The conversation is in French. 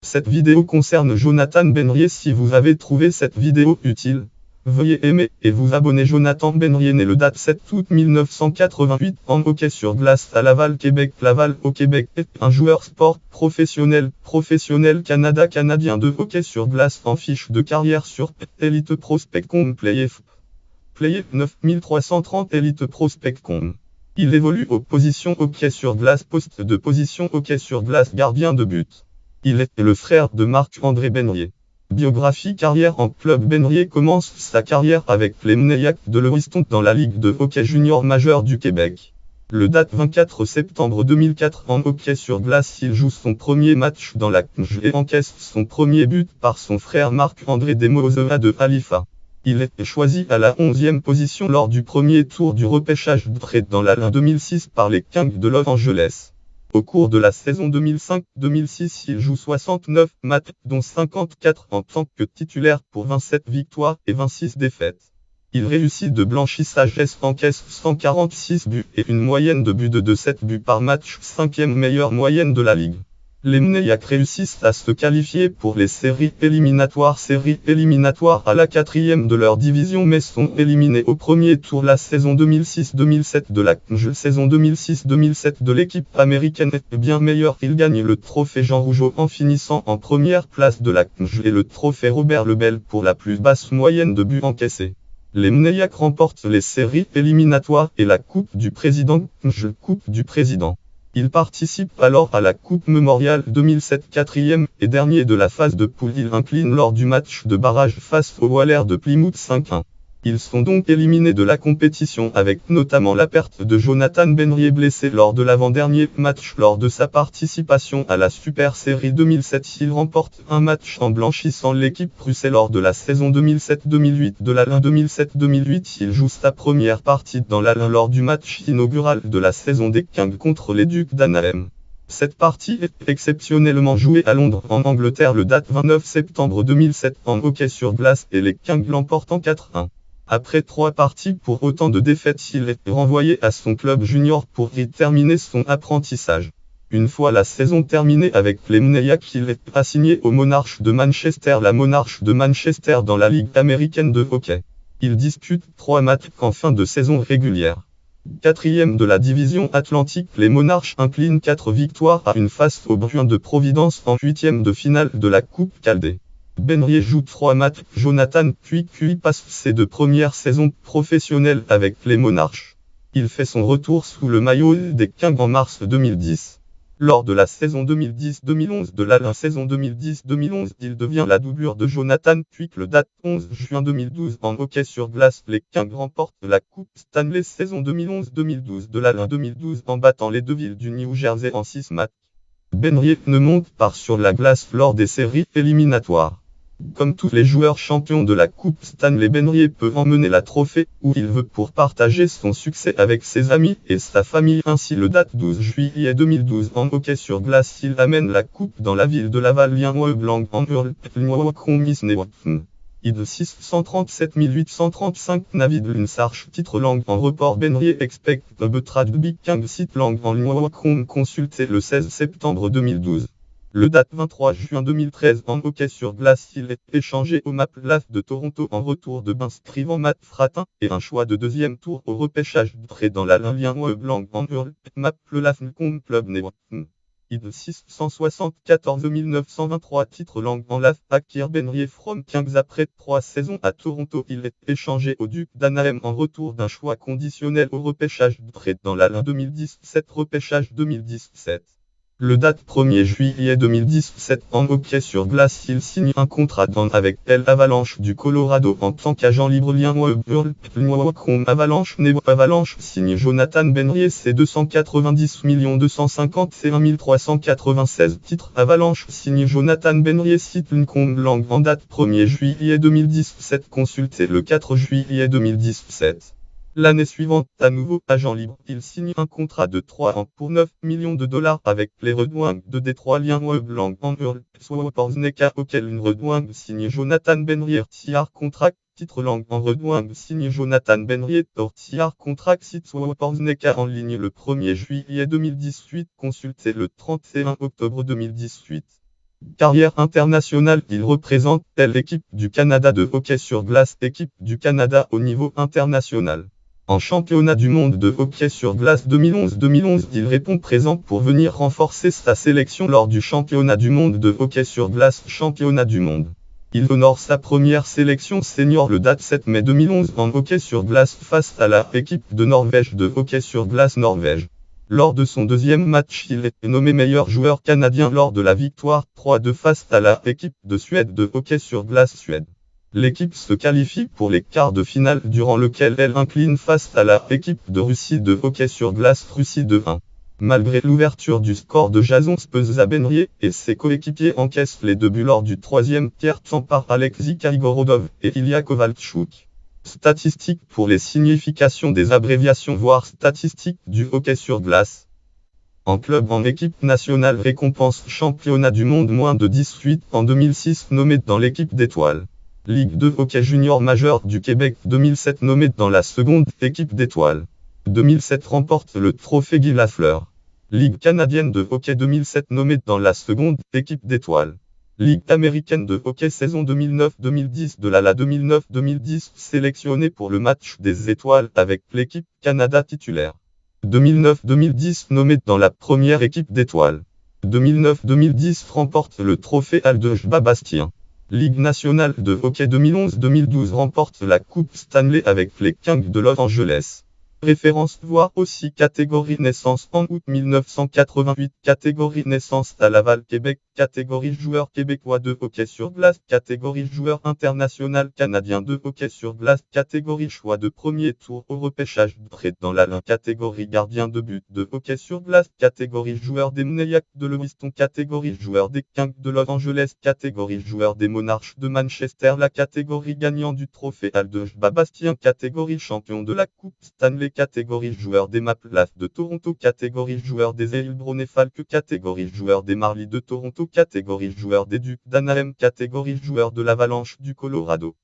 Cette vidéo concerne Jonathan Benrier. Si vous avez trouvé cette vidéo utile, veuillez aimer et vous abonner. Jonathan Benrier né le date 7 août 1988 en hockey sur glace à Laval, Québec. Laval au Québec est un joueur sport professionnel canadien de hockey sur glace en fiche de carrière sur Elite Prospect.com Play 9330 Elite Prospect.com. Il évolue aux positions hockey sur glace, poste de position hockey sur glace, gardien de but. Il est le frère de Marc-André Benrier. Biographie. Carrière en club. Benrier commence sa carrière avec les Mnéiacs de Lewiston dans la Ligue de hockey junior majeur du Québec. Le date 24 septembre 2004 en hockey sur glace, il joue son premier match dans la CNJ et encaisse son premier but par son frère Marc-André Desmosea de Halifax. Il est choisi à la 11e position lors du premier tour du repêchage draft dans la 2006 par les Kings de Los Angeles. Au cours de la saison 2005-2006, il joue 69 matchs, dont 54 en tant que titulaire pour 27 victoires et 26 défaites. Il réussit de blanchissage, encaisse 146 buts et une moyenne de buts de 7 buts par match, 5e meilleure moyenne de la ligue. Les Mnéiacs réussissent à se qualifier pour les séries éliminatoires à la 4e de leur division, mais sont éliminés au premier tour. La saison 2006-2007 de la CNJ, saison 2006-2007 de l'équipe américaine est bien meilleure. Ils gagnent le trophée Jean Rougeau en finissant en première place de la CNJ et le trophée Robert Lebel pour la plus basse moyenne de buts encaissés. Les Mnéiacs remportent les séries éliminatoires et la Coupe du Président, Coupe du Président. Il participe alors à la Coupe Memorial 2007, 4e et dernier de la phase de poule. Il incline lors du match de barrage face aux Oilers de Plymouth 5-1. Ils sont donc éliminés de la compétition avec notamment la perte de Jonathan Benrier blessé lors de l'avant-dernier match. Lors de sa participation à la Super Série 2007, il remporte un match en blanchissant l'équipe russe. Lors de la saison 2007-2008 de la 2007-2008, il joue sa première partie dans la lors du match inaugural de la saison des Kings contre les Ducs d'Anaheim. Cette partie est exceptionnellement jouée à Londres en Angleterre le date 29 septembre 2007 en hockey sur glace et les Kings l'emportant 4-1. Après 3 parties pour autant de défaites, il est renvoyé à son club junior pour y terminer son apprentissage. Une fois la saison terminée avec les Mnéiacs, il est assigné aux Monarchs de Manchester, la Monarchs de Manchester dans la Ligue américaine de hockey. Il dispute 3 matchs en fin de saison régulière. 4e de la division Atlantique, les Monarchs inclinent 4 victoires à une face aux Bruins de Providence en 8e de finale de la Coupe Calder. Benrier joue 3 matchs. Jonathan puis passe ses 2 premières saisons professionnelles avec les Monarchs. Il fait son retour sous le maillot des Kings en mars 2010. Lors de la saison 2010-2011 de la saison 2010-2011, il devient la doublure de Jonathan puis le date 11 juin 2012 en hockey sur glace. Les Kings remportent la Coupe Stanley saison 2011-2012 de la 2012 en battant les Devils du New Jersey en 6 matchs. Benrier ne monte pas sur la glace lors des séries éliminatoires. Comme tous les joueurs champions de la Coupe Stanley, Benrier peut emmener la trophée où il veut pour partager son succès avec ses amis et sa famille. Ainsi le date 12 juillet 2012 en hockey sur glace, il amène la coupe dans la ville de Laval. Lien Blanc en hurle id 637 835 Navid Lunsarch. Titre langue en report. Benrier expect the trad big king site langue en ligne. Consulté le 16 septembre 2012. Le date 23 juin 2013 en hockey sur glace, il est échangé au Maple Leafs de Toronto en retour de inscrivant Matt Fratin et un choix de 2e tour au repêchage près dans la Lien Blanc en hurle. Maple Leafs Club id 674 923 titre langue en Leafs acquiert Benrier from Kings après 3 saisons à Toronto. Il est échangé au Ducs d'Anaheim en retour d'un choix conditionnel au repêchage près dans la 2017 repêchage 2017. Le date 1er juillet 2017 en hockey sur glace, il signe un contrat avec l'Avalanche du Colorado en tant qu'agent libre. Lien Avalanche signe Jonathan Benrier c'est 290 251 396 titres. Avalanche signe Jonathan Benrier site langue en date 1er juillet 2017 consulté le 4 juillet 2017. L'année suivante, à nouveau agent libre, il signe un contrat de 3 ans pour 9 millions de dollars avec les Red Wings de Détroit. Lien Blanc en hurle, Swaporzeka auquel une Red Wings signe Jonathan Benrier tiers contract. Titre langue en Red Wings signe Jonathan Benrier tiers contract site Swaporzeka en ligne le 1er juillet 2018 consulté le 31 octobre 2018. Carrière internationale, il représente l'équipe du Canada de hockey sur glace, équipe du Canada au niveau international. En championnat du monde de hockey sur glace 2011, il répond présent pour venir renforcer sa sélection lors du championnat du monde de hockey sur glace, championnat du monde. Il honore sa première sélection senior le date 7 mai 2011 en hockey sur glace face à la équipe de Norvège de hockey sur glace Norvège. Lors de son deuxième match, il est nommé meilleur joueur canadien lors de la victoire 3-2 face à la équipe de Suède de hockey sur glace Suède. L'équipe se qualifie pour les quarts de finale durant lequel elle incline face à la équipe de Russie de hockey sur glace Russie 2-1. Malgré l'ouverture du score de Jason Spezza-Benrier et ses coéquipiers encaissent les 2 buts lors du troisième tiers-temps par Alexis Kaigorodov et Ilya Kovalchuk. Statistiques pour les significations des abréviations voire statistiques du hockey sur glace. En club en équipe nationale récompense championnat du monde moins de 18 en 2006 nommé dans l'équipe d'étoiles. Ligue de hockey junior majeur du Québec 2007 nommé dans la seconde équipe d'étoiles. 2007 remporte le trophée Guy Lafleur. Ligue canadienne de hockey 2007 nommé dans la seconde équipe d'étoiles. Ligue américaine de hockey saison 2009-2010 de la 2009-2010 sélectionné pour le match des étoiles avec l'équipe Canada titulaire. 2009-2010 nommé dans la première équipe d'étoiles. 2009-2010 remporte le trophée Aldej-Bastien. Ligue nationale de hockey 2011-2012 remporte la Coupe Stanley avec les Kings de Los Angeles. Référence voir aussi catégorie naissance en août 1988, catégorie naissance à Laval, Québec, catégorie joueur québécois de hockey sur glace, catégorie joueur international canadien de hockey sur glace, catégorie choix de premier tour au repêchage prêt dans la catégorie gardien de but de hockey sur glace, catégorie joueur des Monarchs de Lewiston, catégorie joueur des Kings de Los Angeles, catégorie joueur des Monarchs de Manchester, la catégorie gagnant du trophée Aldej-Bastien, catégorie champion de la Coupe Stanley, catégorie joueur des Maple Leafs de Toronto, catégorie joueur des Heilbronn et Falcons, catégorie joueur des Marlies de Toronto, catégorie joueur des Ducs d'Anaheim, catégorie joueur de l'Avalanche du Colorado.